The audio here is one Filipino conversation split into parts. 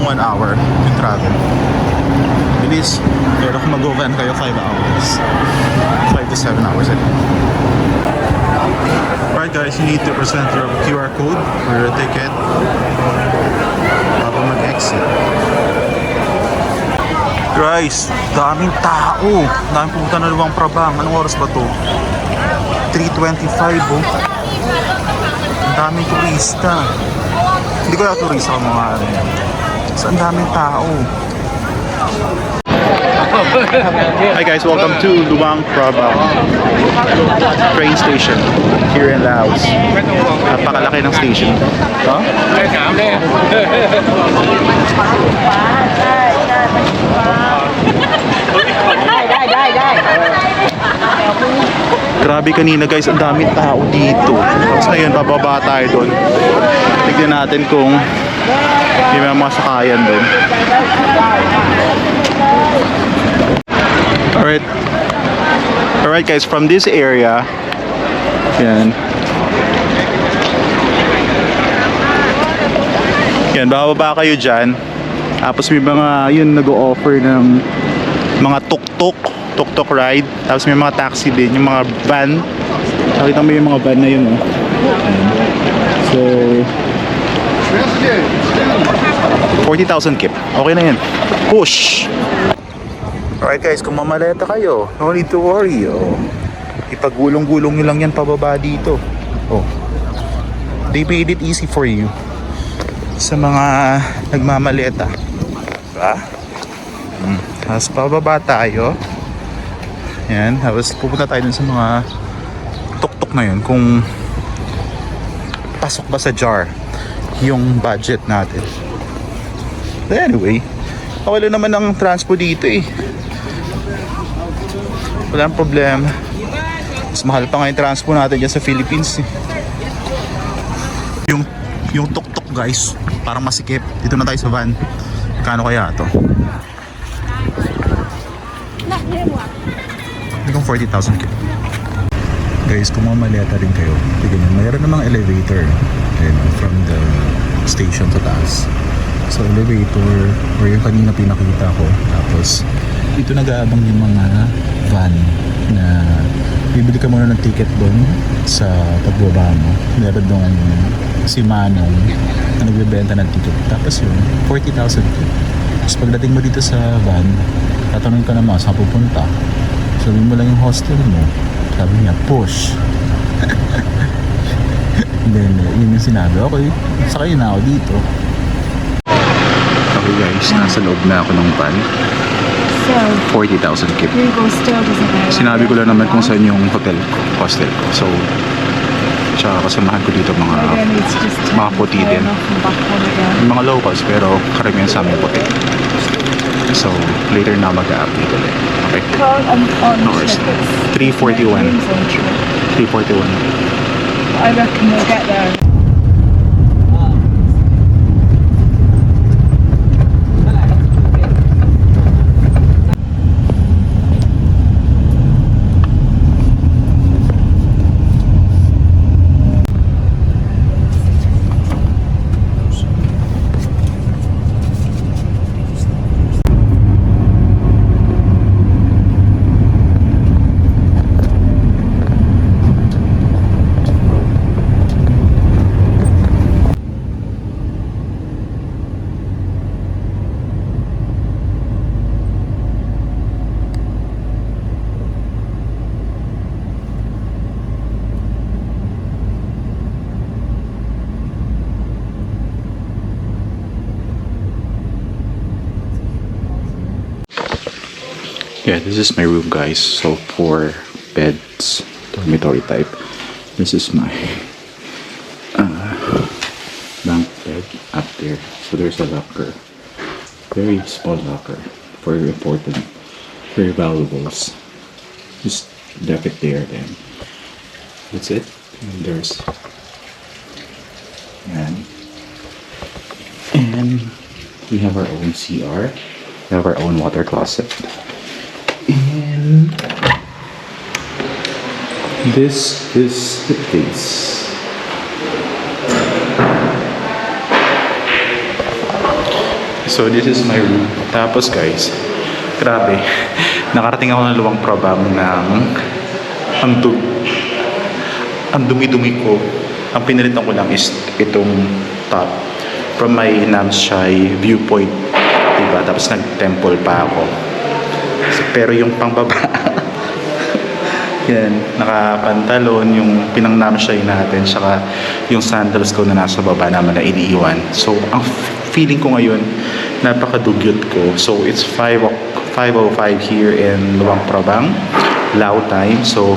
1 hour yung travel. Bilis. Pero kung mag-van kayo 5 hours. 5 to 7 hours I think. Alright guys, you need to present your QR code or your ticket bago mag-exit. Guys, daming tao. Daming pumunta na Luang Prabang. Anong oras ba to? 3:25 oh. Daming turista. Hindi ko na turista ka mga ano. So, ang daming tao. Hi guys, welcome to Luang Prabang train station here in Laos. Napakalaki ng station. Huh? Grabe kanina guys, ang daming tao dito. Tapos ngayon, bababa tayo doon. Tignan natin kung may mga sakayan doon. Alright guys, from this area, yan. Yan, bababa kayo dyan. Tapos may mga, yun, nag-o-offer ng mga tuk-tuk ride. Tapos may mga taxi din, yung mga van. Nakita mo yung mga van na yun, oh. So, 40,000 kip. Okay na yan. Push! Alright guys, kung mamaleta kayo, no need to worry, oh. Ipagulong-gulong nyo lang yan pababa dito. Oh. They made it easy for you. Sa mga nagmamaleta. Diba? Tapos pababa tayo. Yan, tapos pupunta tayo dun sa mga tuk-tuk na yun kung pasok ba sa jar yung budget natin. But anyway, wala naman ng transpo dito eh. Walang problema. Mas mahal pa nga yung transpo natin dyan sa Philippines eh. Yung tuk-tuk guys, parang masikip. Dito na tayo sa van. Kano kaya to? Itong 40,000 kip. Guys, kung mamaleta rin kayo, tignan nyo, mayroon namang elevator from the station sa taas. So elevator, or yung kanina pinakita ko. Tapos dito nag-aabang yung mga van na bibili ka muna ng ticket doon sa pagbaba mo. Meron doon si Manong na nagbebenta ng ticket. Tapos yun, 40,000 kip. Tapos pagdating mo dito sa van, tatanungin ka naman saan pupunta. Sabihin mo lang yung hostel mo. Sabi niya, push. Then, yun yung sinabi. Okay, sakay na ako dito. Okay guys, nasa loob na ako ng van. 40,000 kip. Sinabi ko lang naman kung saan yung hostel ko. So, tsaka kasamahan ko dito mga puti din. Mga locals, pero karamihan sa amin puti. So, later na mag-update ulit. Okay? No worries. 3:41. 3:41. I reckon we'll get there. Yeah, this is my room guys. So 4 beds, dormitory type. This is my bunk bed up there. So there's a locker, very small locker for important, very valuables. Just left it there then. That's it. And there's and we have our own CR. We have our own water closet. And this is the case. So this is my room. Tapos guys, grabe. Nakarating ako ng Luang Prabang ng ang dumi-dumi ko. Ang pinalitan ko lang is itong top from my Namshai viewpoint. Diba? Tapos nag-temple pa ako. Pero yung pangbaba, yan, nakapantalon, yung pinang-Namshai natin, saka yung sandals ko na nasa baba naman na iniiwan. So, ang feeling ko ngayon, napakadugyot ko. So, it's 5:05 here in Luang Prabang, Lao time. So,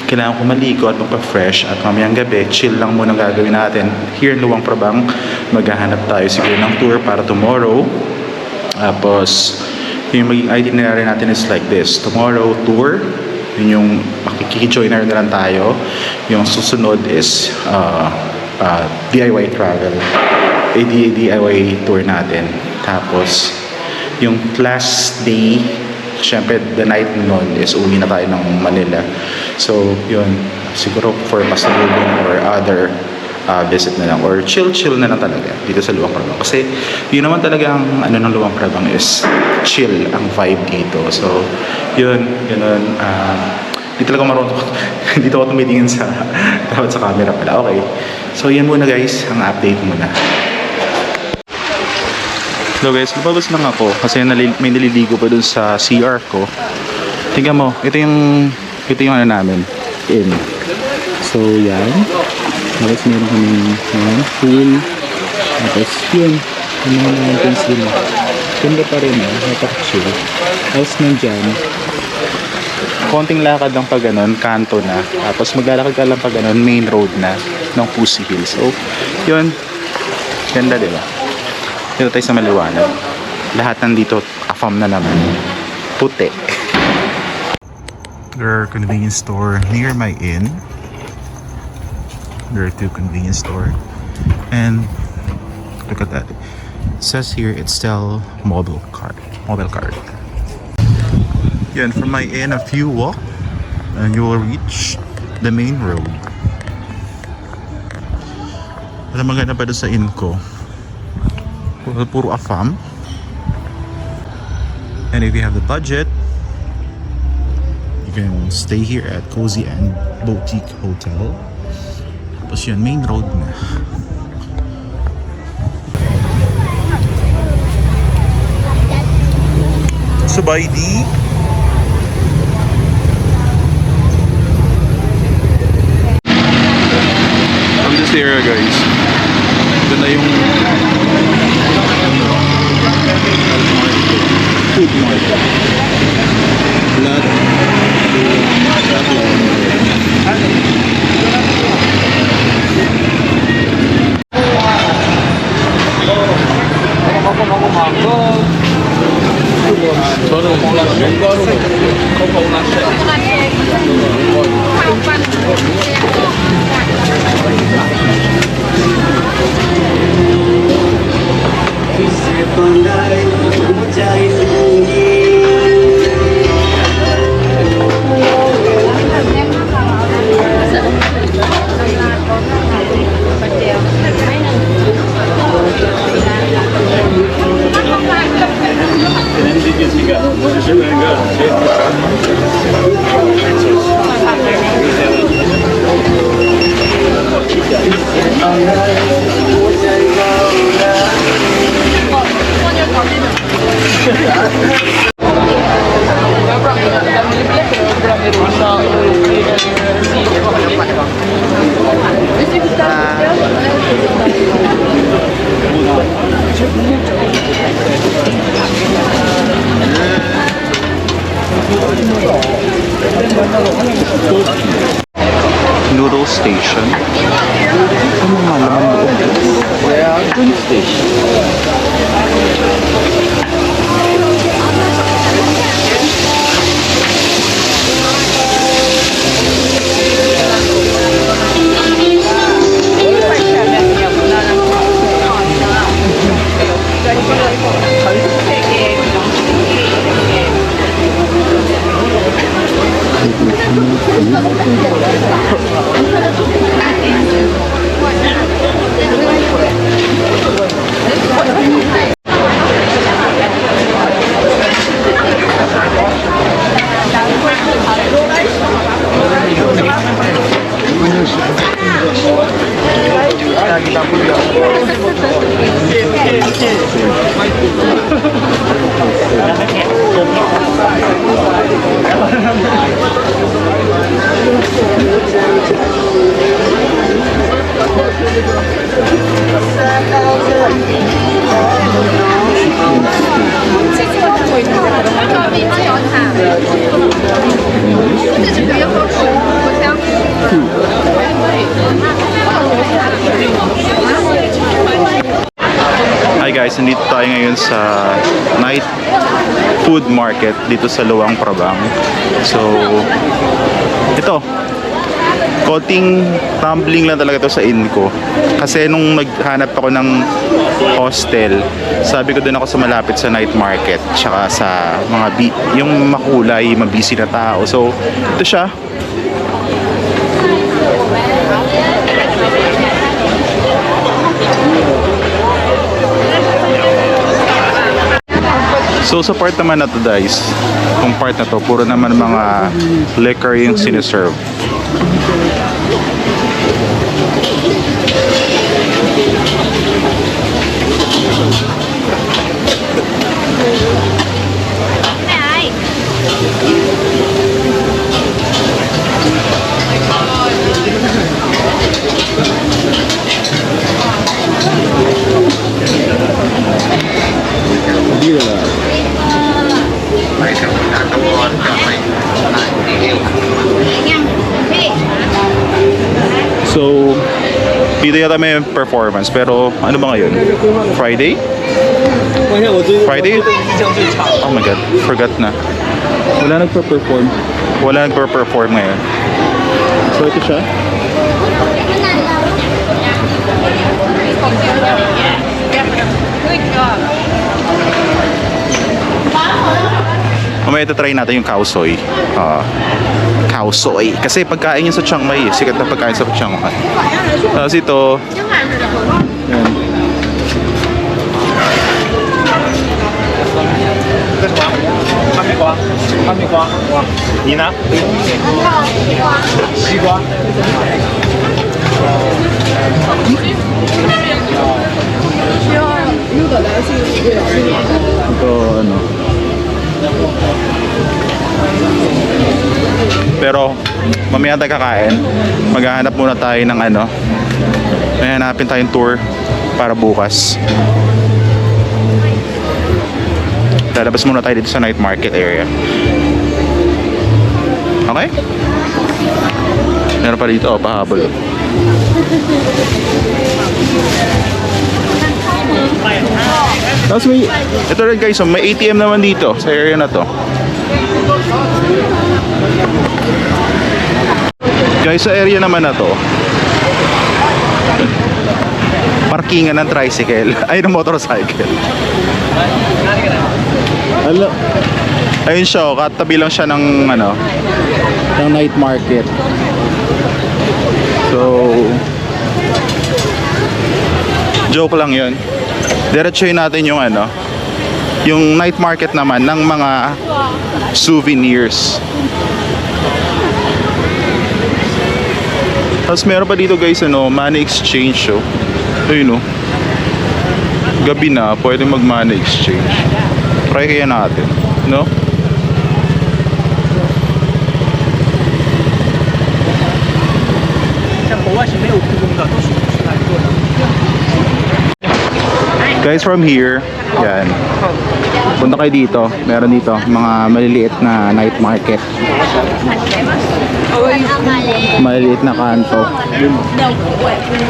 kailangan ko maligo at magpa-fresh at mamayang gabi, chill lang muna ang gagawin natin. Here in Luang Prabang, maghahanap tayo siguro ng tour para tomorrow. Tapos, yung maging itinerary natin is like this. Tomorrow, tour. Yun yung makikiki-joiner na lang tayo. Yung susunod is DIY travel. DIY tour natin. Tapos, yung last day, syempre, the night nun is uwi na tayo ng Manila. So, yun. Siguro for pasalubong or other visit na lang. Or chill na lang talaga dito sa Luang Prabang. Kasi, yun naman talaga ang ano ng Luang Prabang is chill ang vibe dito. So, yun. Ganun. Di talaga marunong. Dito ako tumitingin sa dapat sa camera pala. Okay. So, yan muna guys. Ang update muna. Hello guys, lumabas lang ako kasi may naliligo pa dun sa CR ko. Tingnan mo, ito yung ano namin, in. So yan, tapos meron kami pool, tapos yun, yung mga mountains din. Ganda pa rin napaka-chill. Tapos nandyan, konting lakad lang pa ganun, kanto na. Tapos maglalakad ka lang pa ganun, main road na ng Pusi Hills. So yun, ganda diba? Dito tayo sa maliwanag. Lahat nandito, afam na naman. Puti. There are convenience store near my inn. There are two convenience store. And look at that. It says here it's still mobile card. Yan, from my inn, a few walk and you will reach the main road. Alam maganda pa doon sa inn ko. Puro afam. And if you have the budget, you can stay here at Cozy and Boutique Hotel. Tapos yun, main road na. Subaydi. From this area guys, ito na yung food market. Blood. Noodle Station. Ano nga naman loob? Noodle Station. sa night food market dito sa Luang Prabang. So, ito. Konting tumbling lang talaga to sa inn ko. Kasi nung naghanap ako ng hostel, sabi ko doon ako sa malapit sa night market, tsaka sa mga yung makulay, mabisi na tao. So, ito siya. So sa part naman na to guys, kung part na to, puro naman mga liquor yung siniserve. So, dito yata may performance. Pero ano ba ngayon? Friday? Friday? Oh my god, forgot na. Wala nagpa-perform. Wala nagpa-perform ngayon. So ito siya. Mamaya ito try natin yung khao soi. Khao soi. Kasi pagkain yun sa Chiang Mai. Sikat na pagkain sa Chiang Mai. Tapos ito. Yan. Ito ano. Pero mamaya tayo kakain. Maghahanap muna tayo ng ano. May hanapin tayong tour para bukas. Lalabas muna tayo dito sa night market area. Okay? Meron pa dito, pahabol. Tapos may, ito rin guys, may ATM naman dito sa area na to. Guys, sa area naman na to, parkingan ng tricycle, ay ng motorcycle. Hello. Ayun siya, katabi lang siya ng ano, ng night market. So, joke lang 'yun. Diretsuhin natin yung ano, yung night market naman ng mga souvenirs. Tapos meron pa dito guys ano, money exchange show. Ayun oh. Gabi na, pwede mag money exchange. Try kaya natin, no? Guys, from here, yan. Punta kayo dito. Meron dito mga maliliit na night market. Maliliit na kanto.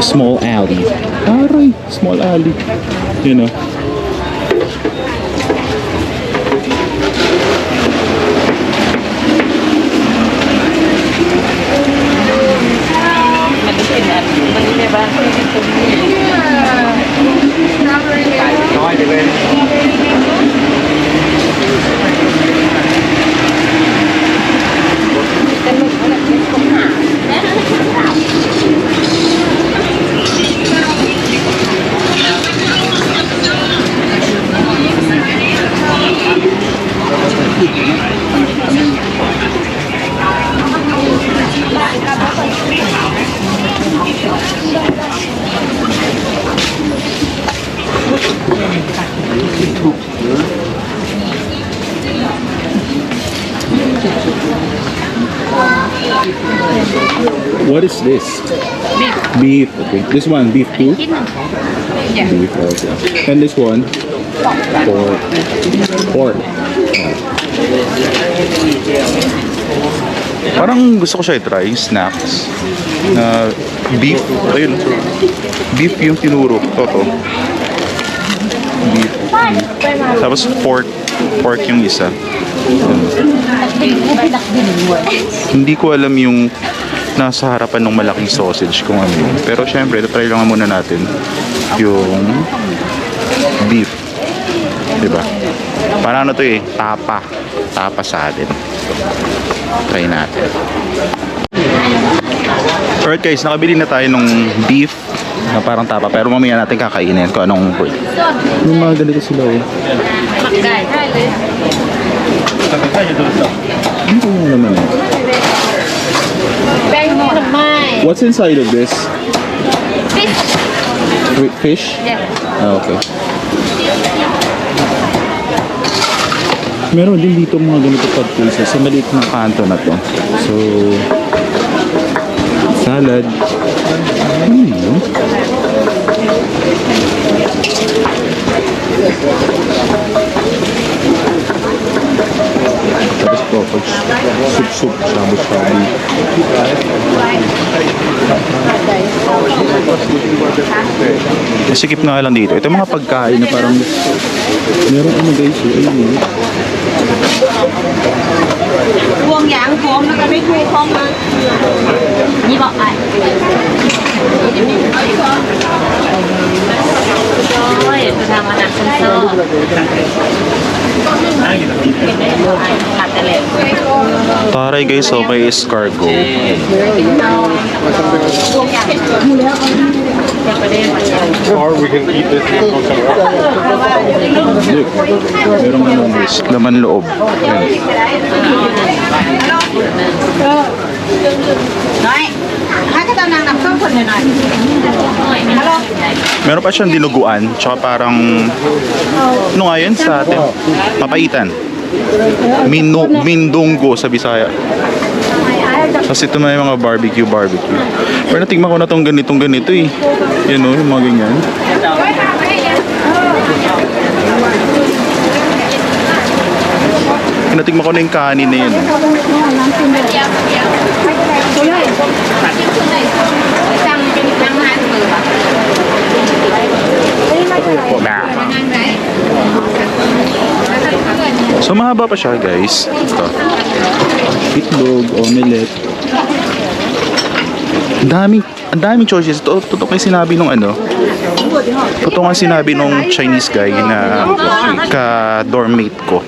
Small alley. Aray, small alley. You know. What is this? Beef. Beef. Okay. This one, beef too? Yeah. Beef also. And this one? Pork. Pork. Parang gusto ko siya i-try, snacks. Na beef. Ayun. Beef yung tinuro. Toto. Beef. Tapos pork yung isa. Hindi ko alam yung nasa harapan ng malaking sausage kung ano yun. Pero syempre, try lang muna natin yung beef. Diba? Parang ano to eh, tapa. Tapa sa atin. Try natin. Alright guys, nakabili na tayo ng beef na parang tapa. Pero mamaya natin kakainin kung anong pwede. Yung mga ganito sila oh. Ano po yung naman eh? What's inside of this? Fish? Yeah. Ah, okay. Meron din dito mga ganito pad pieces sa maliit na kanto na to. So, salad. Tapos po, pag soup, shabu-shabu. Sikip nga lang dito. Ito mga pagkain na parang meron ano guys, ayun. 光阳光那个没空空啊，你บอก哎。โอ้ยจะทำอาหารคนโซ่ผัดแต่เล็ก Taray guys, so may escargot. Or we can eat this and go somewhere else. Look, merong ano guys, laman loob. Yan. Nói, hai cái tao đang nằm sốt phần này này. Alo. Meron pa siyang dinuguan, tsaka parang ano nga yun sa atin? Papaitan. Mindonggo sa Bisaya. Tapos ito may mga barbecue. Pero natigman ko na tong ganito eh. Yan o, yung mga ganyan. Natigman ko na yung kanin na yun. So mahaba pa siya guys. Ito. Itlog, omelette. Ang daming choices. Totoo kayo sinabi nung ano. Totoo nga sinabi nung Chinese guy na ka-dormmate ko.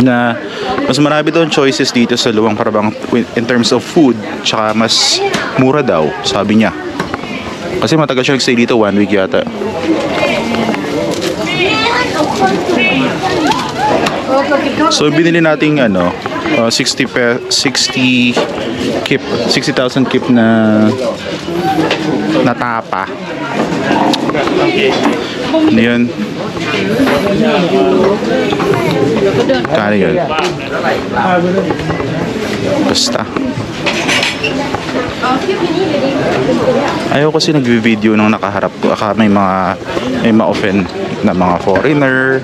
Na mas marami doon choices dito sa Luang Prabang in terms of food. Tsaka mas mura daw, sabi niya. Kasi matagal siya nag-stay dito, 1 week yata. So binili nating ano 60,000 kip na tapa. Ano yun? Kano yun? Basta. Ayaw kasi nagvi-video nung nakaharap ko. May ma-offend na mga foreigner.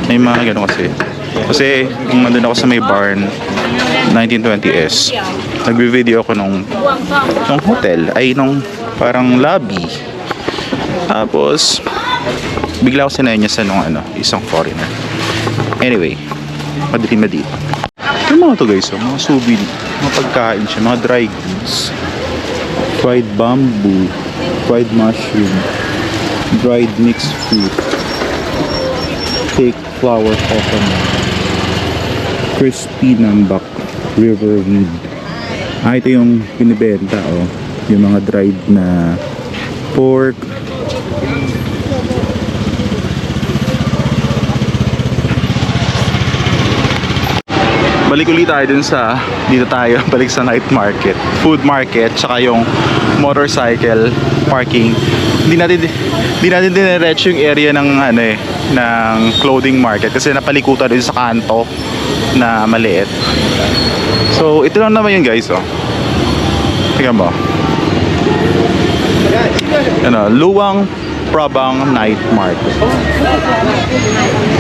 May mga gano'n kasi. Kasi kung nandun ako sa may barn 1920S, nagvi-video ako nung hotel, ay nung parang lobby. Tapos bigla ako sinenyasan nung isang foreigner. Anyway, madilim na dito. Yung mga to guys, mga souvenir, mga pagkain siya, mga dry goods. Fried bamboo, fried mushroom, dried mixed fruit, cake flour coconut, crispy nambak, river weed. Ito yung binibenta yung mga dried na pork. Balik ulit tayo dito tayo, balik sa night market, food market, tsaka yung motorcycle parking. Hindi natin diniretso yung area ng ng clothing market kasi napalikutan din sa kanto na maliit. So ito lang naman yun guys tingnan mo. Luang Prabang Night Market.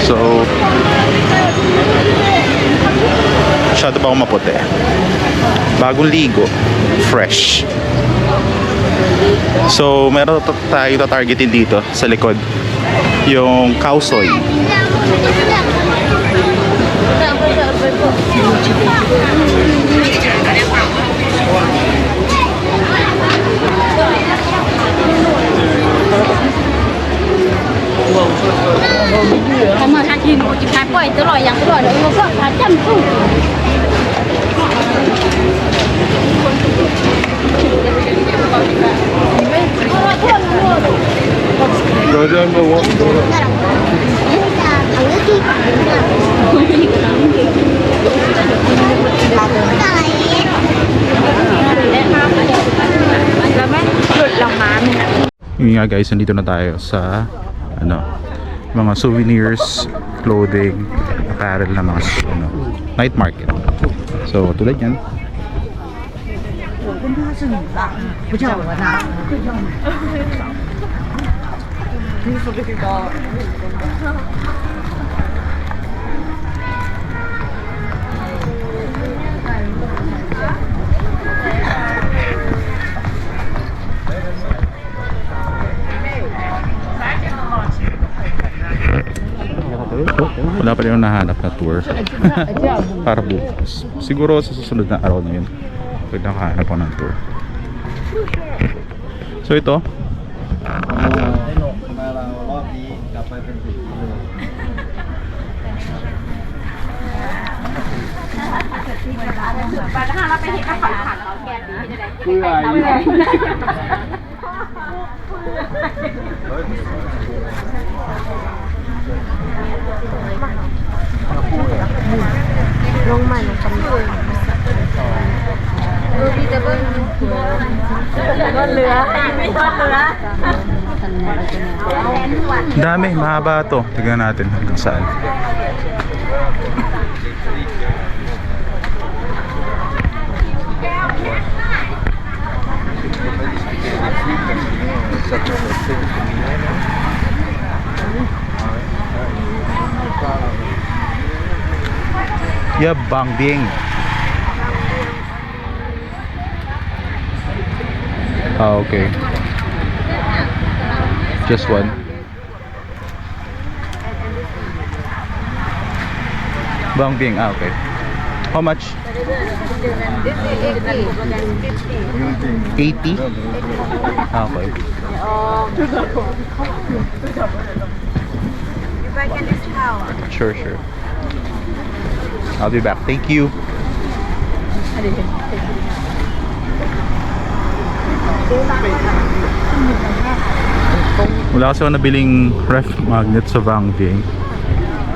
So masyado pa akong maputi. Bagong ligo. Fresh. So meron tayo targetin dito sa likod yung cow soy. Không mà hai chín một chỉ hai quay tới rồi yang tới rồi nó có cả trăm xu. Rồi đây mà Yun nga guys, nandito na tayo sa ano, mga souvenirs, clothing, apparel na mga ano, night market. So tulad yan. Wala pa rin yung nahanap na tour para bukas. Siguro sa susunod na araw na yun pwede nakahanap ako ng tour. So ito dami, mahaba to. Tignan natin hanggang saan. Yeah, Bang Bing. Ah, okay. Just one. Bang Bing, ah, okay. How much? 80? Ah, okay. Sure, sure. I'll be back. Thank you. Wala kasi ako nabiling ref magnet sa Bang Bing.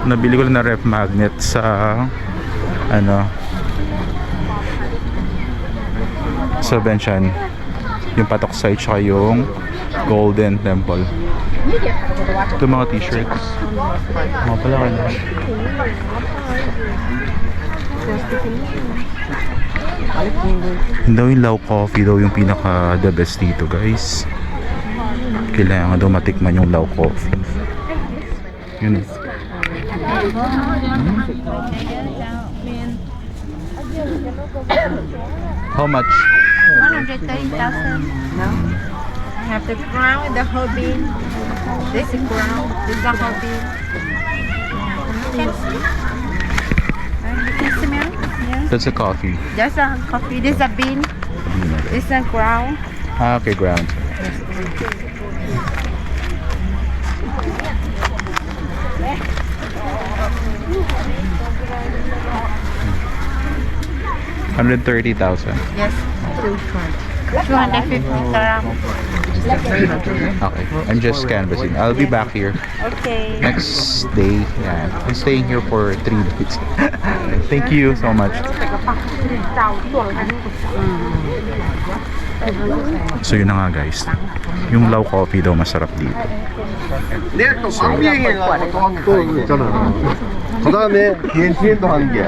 Nabili ko lang na ref magnet sa ano sa Benshan, yung Patok Site tsaka yung Golden Temple. Ito mga t-shirts. Mga pala ka na. Yun daw yung Lau Coffee daw yung pinaka the best dito guys. Kailangan daw matikman yung Lau Coffee. Yun. How much? 130,000. No. I have the crown and the whole bean. This is crown. This is the whole bean. Can see? You can smell? Yeah. That's a coffee. That's a coffee. This is a bean. This is a crown. Ah, okay, ground. $130,000. Yes. 250 gram. Okay, I'm just canvassing. I'll be back here Okay. next day. Yeah, I'm staying here for 3 days. Thank you so much. So yun na nga guys, yung Lau Coffee daw masarap dito. 또 있잖아. 그 다음에 DNTN도 한 개.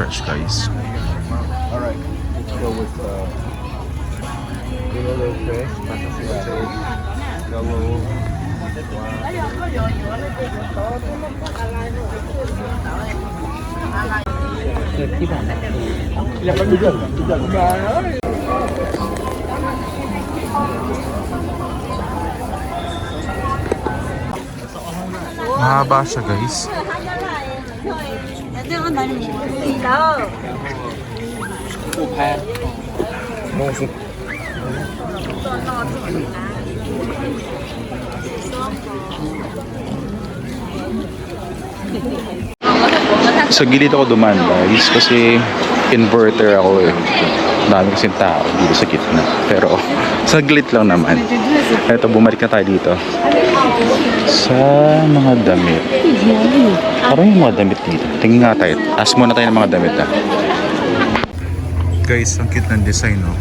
fresh guys. Alright, let's go with yellow fish, yellow. Mahaba siya guys. Sa gilid ako dumaan guys kasi inverter ako eh. Dami kasing tao dito sa gitna. Pero saglit lang naman. Eto, bumalik na tayo dito. Sa mga damit. Parang yung mga damit dito. Tingin nga tayo. Ask muna tayo ng mga damit ha. Guys, ang cute ng design no.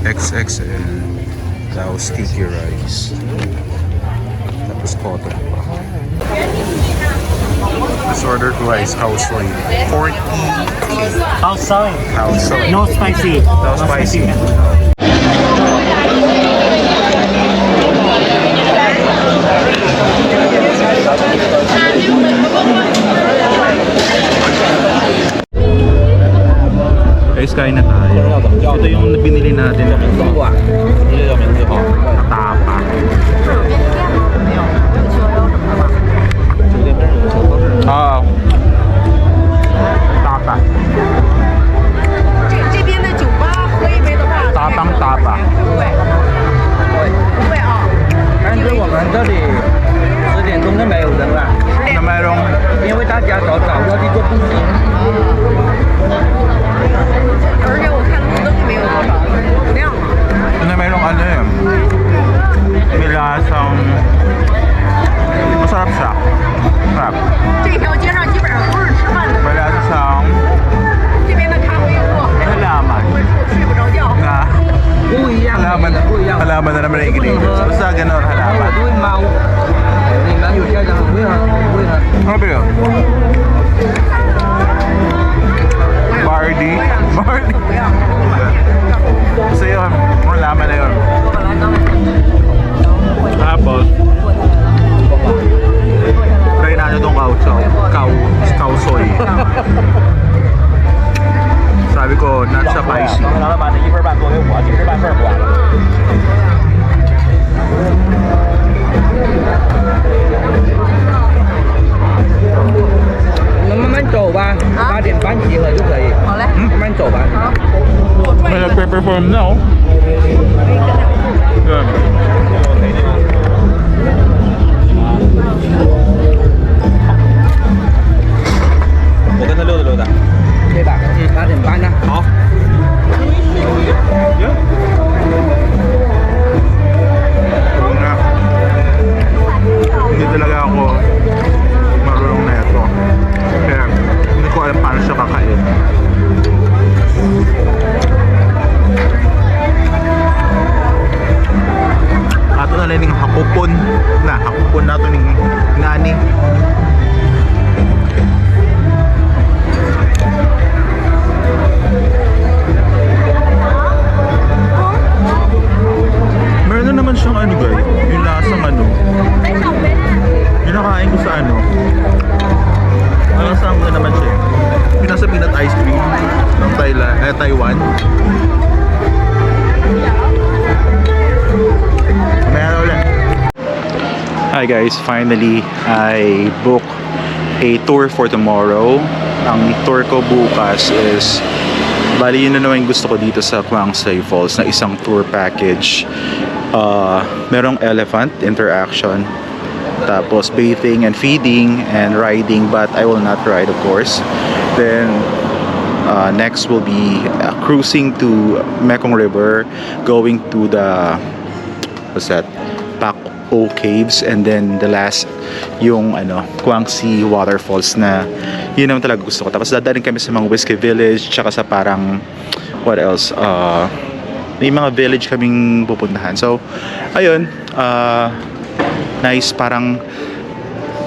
XXL. Tapos sticky rice. Tapos cotton pa. Let's order rice, house soy. 40. House soy. House soy. No spicy. No spicy. Guys, kain na tayo. Ito yung binili natin. Tapa. Ah. Tapa. 这边的酒吧喝一杯的话， Tapang tapa. 不会啊。但是我们这里10点钟就没有人了， Na mayroong 因为大家早要去做布置。而且我看灯没有多少，不亮了。 na mayroong ano eh. May lasang masarap siya. Masarap. 这条街上基本上都是吃饭的， May lasa siyang 这边的咖啡屋还有 halaman 会睡不着觉。 na 不一样， halaman 不一样。 halaman na naman ang ingredients. Basta ganun 我 halaman. 都会猫，你们有家长会喝，不会喝。 Ano ba yun? Barley? Barley? Basta yun. Halaman na yun. Tapos try natin itong cow soy. Sabi ko, not spicy. 然后把这一份半多给我，你这半份不完了。我们慢慢走吧，8点半集合就可以。好嘞，慢慢走吧。 May nagpe-perform na oh. Yan. Load 对吧？8点半呢。好。 Sabi nga, hindi talaga ako marunong na ito. Kaya hindi ko alam paano siya kakain. Ato na lang yung hakupon na ito ng nani. Meron na naman siyang ano guys, yung lasang ano. Yung nakain ko sa ano. Lasang na naman siya. Yung nasa peanut ice cream ng Taiwan. Meron ulit. Hi guys, finally I booked a tour for tomorrow. Ang tour ko bukas is bali yun na naman yung gusto ko dito sa Kwangsay Falls na isang tour package. Merong elephant interaction, tapos bathing and feeding and riding, but I will not ride of course. Then next will be cruising to Mekong River, going to the Pak O Caves, and then the last yung Kwangsi Waterfalls na yun naman talaga gusto ko. Tapos dadalhin kami sa mga Whiskey Village, tsaka sa parang what else, may mga village kaming pupuntahan. So ayun, nice, parang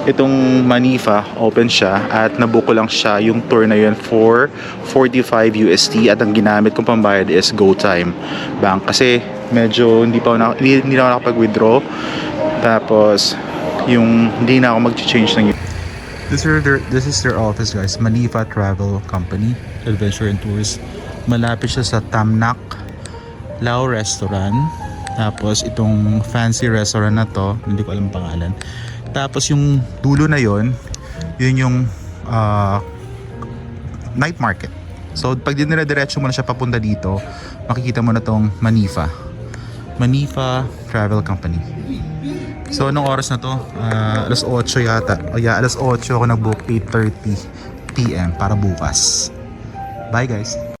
itong Manifa, open siya at nabook ko lang siya yung tour na yun for 45 USD at ang ginamit kong pambayad is GoTime Bank kasi medyo hindi na ako nakapag-withdraw, tapos yung hindi na ako mag-change ng This is their office, guys. Manifa Travel Company, Adventure and Tours. Malapit siya sa Tamnak Lao Restaurant. Tapos itong fancy restaurant na to, hindi ko alam pangalan. Tapos yung dulo na yon, yun yung night market. So pag dinire-diretso mo na siya papunta dito, makikita mo na tong Manifa Travel Company. So anong oras na to? Alas 8 yata. O yeah, alas 8 ako nag-book, 8:30 PM para bukas. Bye guys.